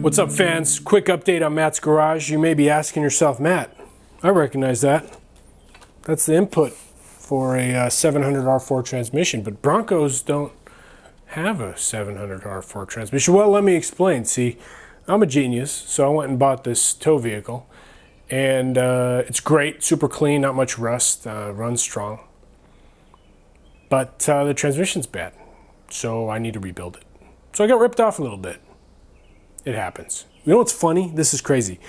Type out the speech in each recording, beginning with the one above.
What's up, fans? Quick update on Matt's garage. You may be asking yourself, Matt, I recognize that. That's the input for a 700 R4 transmission, but Broncos don't have a 700 R4 transmission. Well, let me explain. See, I'm a genius, so I went and bought this tow vehicle, and it's great, super clean, not much rust, runs strong. But the transmission's bad, so I need to rebuild it. So I got ripped off a little bit. It happens. You know what's funny? This is crazy.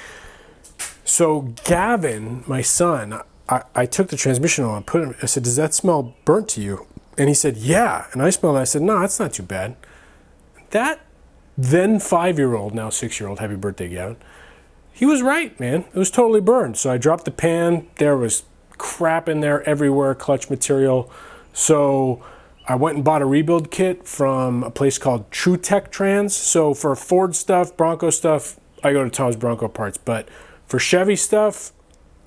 So Gavin, my son, I took the transmission on and put it. I said, "Does that smell burnt to you?" And he said, "Yeah." And I smelled it. I said, "No, that's not too bad." That then 5-year-old, now 6-year-old, happy birthday, Gavin. He was right, man. It was totally burned. So I dropped the pan. There was crap in there everywhere, clutch material. So I went and bought a rebuild kit from a place called True Tech Trans. So for Ford stuff, Bronco stuff, I go to Tom's Bronco Parts. But for Chevy stuff,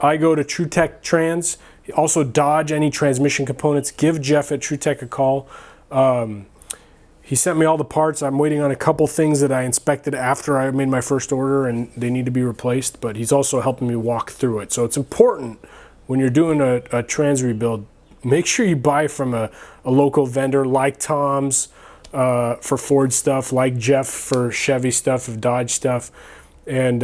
I go to True Tech Trans. Also Dodge, any transmission components. Give Jeff at True Tech a call. He sent me all the parts. I'm waiting on a couple things that I inspected after I made my first order, and they need to be replaced. But he's also helping me walk through it. So it's important when you're doing a trans rebuild, make sure you buy from a local vendor like Tom's for Ford stuff, like Jeff for Chevy stuff, Dodge stuff, and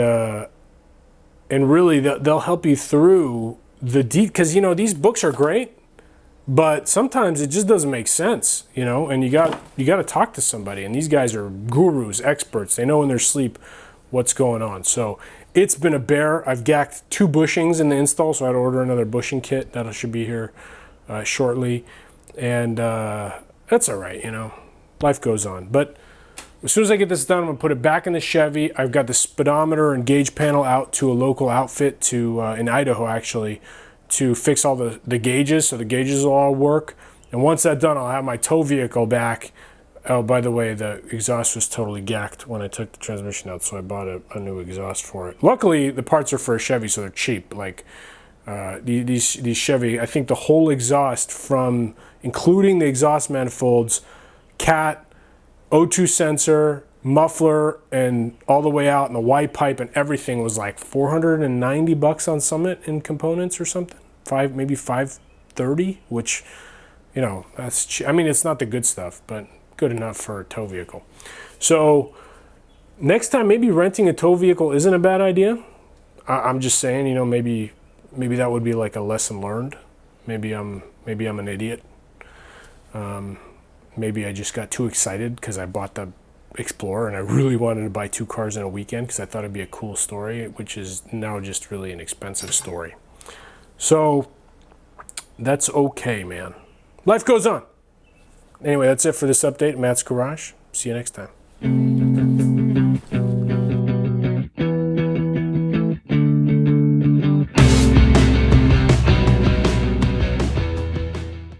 really they'll help you through the because these books are great, but sometimes it just doesn't make sense, and you got to talk to somebody, and these guys are gurus, experts. They know in their sleep what's going on. So it's been a bear. I've gacked 2 bushings in the install, so I had to order another bushing kit. That should be here shortly, and that's all right, life goes on. But as soon as I get this done, I'm gonna put it back in the Chevy. I've got the speedometer and gauge panel out to a local outfit in Idaho, actually, to fix all the gauges, so the gauges will all work. And once that's done, I'll have my tow vehicle back. Oh, by the way, the exhaust was totally gacked when I took the transmission out, so I bought a new exhaust for it. Luckily, the parts are for a Chevy, so they're cheap. Like these Chevy, I think the whole exhaust, from including the exhaust manifolds, cat, O2 sensor, muffler, and all the way out, and the white pipe and everything was like $490 on Summit in components or something. Maybe $530, which, that's it's not the good stuff, but good enough for a tow vehicle. So next time, maybe renting a tow vehicle isn't a bad idea. I'm just saying, maybe that would be like a lesson learned. Maybe I'm an idiot. Maybe I just got too excited because I bought the Explorer and I really wanted to buy 2 cars in a weekend because I thought it'd be a cool story, which is now just really an expensive story. So that's okay, man. Life goes on. Anyway, that's it for this update. Matt's Garage. See you next time.